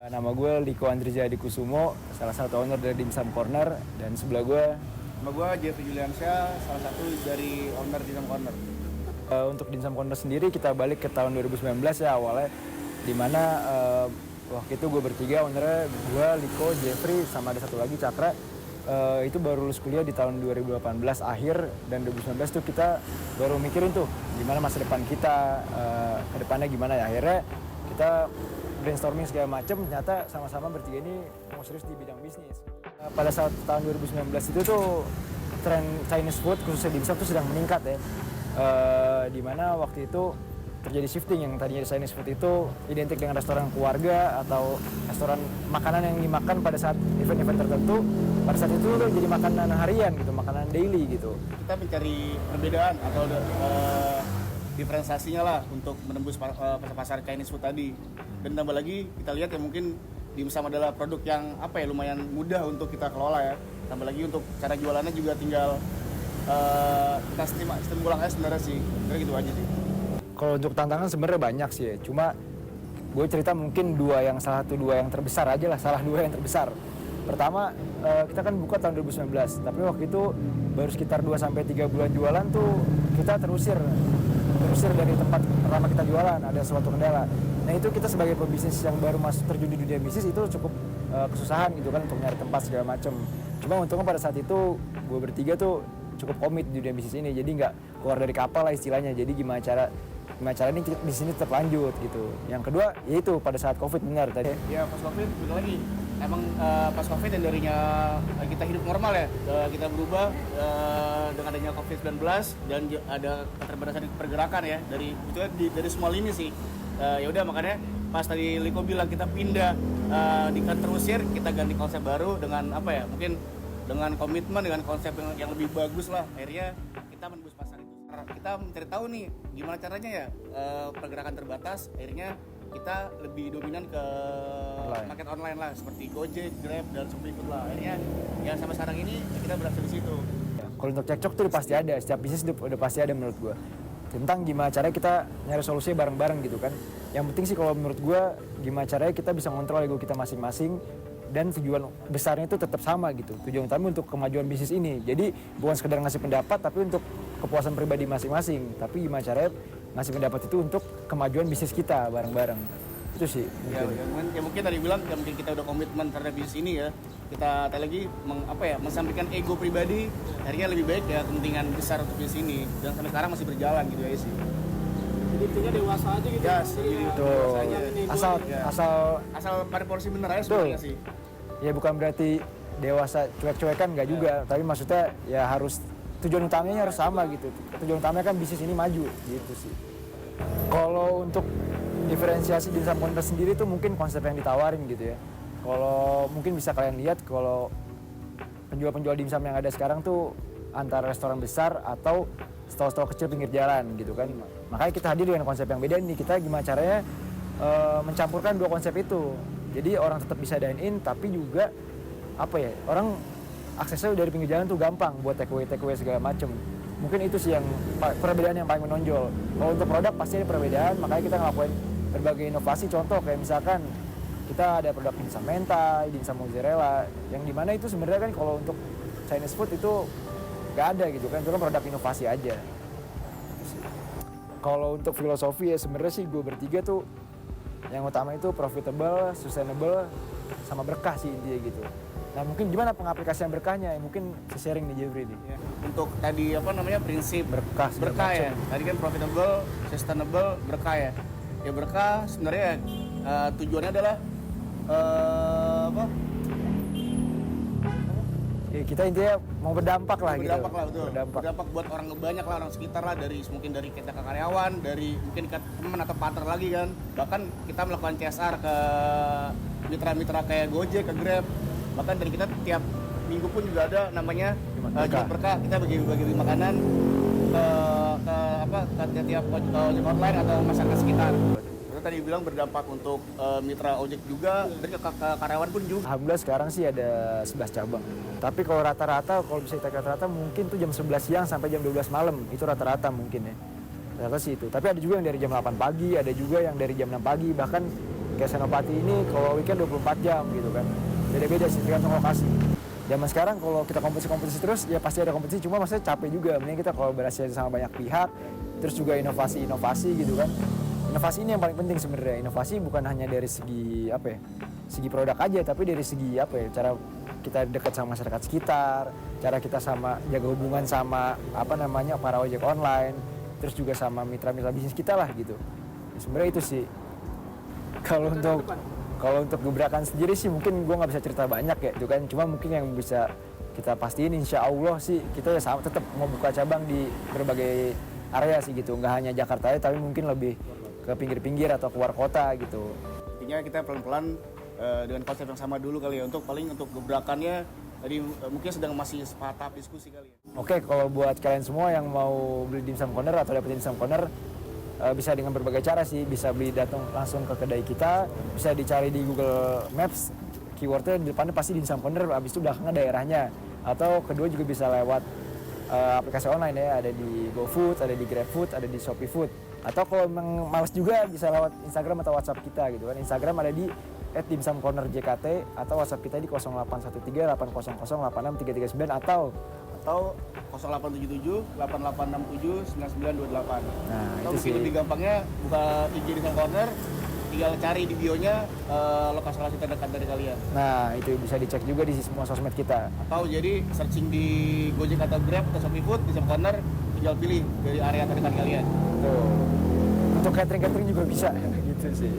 Nama gue Liko Andrijadi Kusumo, salah satu owner dari Dimsum Corner, dan sebelah gue Nama gue Jeffrey Juliansyah, salah satu dari owner Dimsum Corner. Untuk Dimsum Corner sendiri kita balik ke tahun 2019 ya awalnya, dimana waktu itu gue bertiga ownernya, gue, Liko, Jeffrey, sama ada satu lagi Cakra. Itu baru lulus kuliah di tahun 2018 akhir, dan 2019 tuh kita baru mikirin tuh gimana masa depan kita, ke depannya gimana ya. Akhirnya kita brainstorming segala macam, ternyata sama-sama bertiga ini mau serius di bidang bisnis. Pada saat tahun 2019 itu tuh tren Chinese food khususnya dimsum tuh sedang meningkat ya. Dimana waktu itu terjadi shifting, yang tadinya Chinese food itu identik dengan restoran keluarga atau restoran makanan yang dimakan pada saat event-event tertentu. Pada saat itu tuh jadi makanan harian gitu, makanan daily gitu. Kita mencari perbedaan atau diferensiasinya lah untuk menembus pasar Chinese food tadi. Dan tambah lagi kita lihat ya mungkin dimsum adalah produk yang lumayan mudah untuk kita kelola ya. Tambah lagi untuk cara jualannya juga tinggal kita sistem ulang aja sebenarnya sih. Sebenarnya gitu aja sih. Kalau untuk tantangan sebenarnya banyak sih ya. Cuma gue cerita mungkin salah satu dua yang terbesar aja lah, salah dua yang terbesar. Pertama, kita kan buka tahun 2019, tapi waktu itu baru sekitar 2-3 bulan jualan tuh kita terusir dari tempat pertama kita jualan, ada suatu kendala. Nah itu kita sebagai pebisnis yang baru masuk terjun di dunia bisnis itu cukup kesusahan gitu kan untuk nyari tempat segala macem. Cuma untungnya pada saat itu gue bertiga tuh cukup komit di dunia bisnis ini, jadi nggak keluar dari kapal lah istilahnya. Jadi gimana cara ini bisnis ini tetap lanjut gitu. Yang kedua yaitu pada saat COVID, benar tadi. Ya pas COVID betul lagi. Emang pas COVID yang darinya kita hidup normal ya, kita berubah dengan adanya COVID-19 dan ada keterbatasan pergerakan ya dari semua lini sih. Ya udah makanya pas tadi Liko bilang kita pindah terusir, kita ganti konsep baru dengan mungkin dengan komitmen, dengan konsep yang lebih bagus lah. Akhirnya kita menembus pasar itu. Kita mencari tahu nih gimana caranya ya pergerakan terbatas, akhirnya kita lebih dominan ke market online lah, seperti Gojek, Grab, dan ShopeeFood lah. Akhirnya yang sampai sekarang ini kita berhasil di situ. Kalau untuk cekcok tuh pasti ada, setiap bisnis udah pasti ada menurut gue. Tentang gimana caranya kita nyari solusinya bareng-bareng gitu kan. Yang penting sih kalau menurut gue, gimana caranya kita bisa ngontrol ego kita masing-masing, dan tujuan besarnya itu tetap sama gitu. Tujuan utama untuk kemajuan bisnis ini. Jadi bukan sekedar ngasih pendapat, tapi untuk kepuasan pribadi masing-masing. Tapi gimana caranya ngasih pendapat itu untuk kemajuan bisnis kita bareng-bareng. Itu sih mungkin. Ya mungkin tadi bilang ya mungkin kita udah komitmen terhadap bisnis ini ya. Kita lagi mensampaikan ego pribadi, akhirnya lebih baik ya kepentingan besar untuk bisnis ini, dan sampai sekarang masih berjalan gitu ya sih. Jadi intinya dewasa aja gitu. Ya, itu asal pada porsi bener aja sebenarnya sih. Ya bukan berarti dewasa cuek-cuekan nggak juga, tapi maksudnya ya harus tujuan utamanya harus sama gitu. Tujuan utamanya kan bisnis ini maju gitu sih. Kalau untuk diferensiasi Dimsum Corner sendiri tuh mungkin konsep yang ditawarin gitu ya. Kalau mungkin bisa kalian lihat, kalau penjual-penjual dimsum yang ada sekarang tuh antara restoran besar atau stall-stall kecil pinggir jalan gitu kan. Makanya kita hadir dengan konsep yang beda nih. Kita gimana caranya mencampurkan dua konsep itu. Jadi orang tetap bisa dine in, tapi juga orang aksesnya dari pinggir jalan tuh gampang buat take away segala macem. Mungkin itu sih yang perbedaan yang paling menonjol. Kalau untuk produk pasti ada perbedaan, makanya kita ngelakuin berbagai inovasi. Contoh kayak misalkan kita ada produk dimsum mentai, dimsum mozzarella, yang dimana itu sebenarnya kan kalau untuk Chinese food itu nggak ada gitu kan, itu kan produk inovasi aja. Kalau untuk filosofi ya sebenarnya sih gue bertiga tuh yang utama itu profitable, sustainable, sama berkah sih intinya gitu. Nah mungkin gimana pengaplikasian berkahnya ya, mungkin sharing nih Jeffrey nih. Ya. Untuk tadi prinsip berkah ya. Tadi kan profitable, sustainable, berkah ya. Ya berkah sebenarnya tujuannya adalah ya, kita intinya mau berdampak lah gitu. Berdampak buat orang banyak lah, orang sekitar lah, mungkin dari kita ke karyawan, dari mungkin ke teman atau partner lagi kan. Bahkan kita melakukan CSR ke mitra-mitra kayak Gojek, ke Grab. Bahkan dari kita tiap minggu pun juga ada namanya Jumat Berkah. Kita bagi makanan ke tiap ojek online atau masyarakat sekitar. Tadi bilang berdampak untuk mitra ojek juga, dari ke karyawan pun juga. Alhamdulillah sekarang sih ada 11 cabang. Tapi kalau rata-rata, kalau bisa kita rata-rata mungkin tuh jam 11 siang sampai jam 12 malam. Itu rata-rata mungkin ya. Rata sih itu. Tapi ada juga yang dari jam 8 pagi, ada juga yang dari jam 6 pagi. Bahkan kayak Senopati ini kalau weekend 24 jam gitu kan. Beda-beda sih tergantung lokasi. Zaman sekarang kalau kita kompetisi terus ya pasti ada kompetisi, cuma maksudnya capek juga. Mending kita kolaborasi sama banyak pihak, terus juga inovasi gitu kan. Inovasi ini yang paling penting sebenarnya. Inovasi bukan hanya dari segi apa ya, segi produk aja, tapi dari segi apa ya, cara kita dekat sama masyarakat sekitar, cara kita sama jaga hubungan sama apa namanya para ojek online, terus juga sama mitra-mitra bisnis kita lah gitu. Sebenarnya itu sih. Kalau untuk gebrakan sendiri sih mungkin gue nggak bisa cerita banyak ya, itu kan. Cuma mungkin yang bisa kita pastiin insya Allah sih kita ya sama tetap mau buka cabang di berbagai area sih gitu. Nggak hanya Jakarta ya, tapi mungkin lebih ke pinggir-pinggir atau keluar kota gitu. Intinya kita pelan-pelan dengan konsep yang sama dulu kali ya. Untuk gebrakannya tadi mungkin sedang masih tahap diskusi kali ya. Oke, kalau buat kalian semua yang mau beli dimsum corner atau dapetin dimsum corner, bisa dengan berbagai cara sih. Bisa beli datang langsung ke kedai kita, bisa dicari di Google Maps, keywordnya di depannya pasti dimsum corner, habis itu belakangnya daerahnya. Atau kedua juga bisa lewat aplikasi online ya, ada di GoFood, ada di GrabFood, ada di ShopeeFood. Atau kalau memang males juga bisa lewat Instagram atau WhatsApp kita gitu kan. Instagram ada di @dimsumcornerjkt atau WhatsApp kita di 0813 800 86339 atau 0877 8867 9928. Nah, Atau itu mungkin sih. lebih gampangnya buka IG Dimsum Corner, tinggal cari di bio-nya lokasi-lokasi terdekat dari kalian. Nah, itu bisa dicek juga di semua sosmed kita. Atau jadi searching di Gojek atau Grab atau ShopeeFood Dimsum Corner, tinggal pilih dari area terdekat kalian. Tuh. Untuk catering juga bisa gitu sih.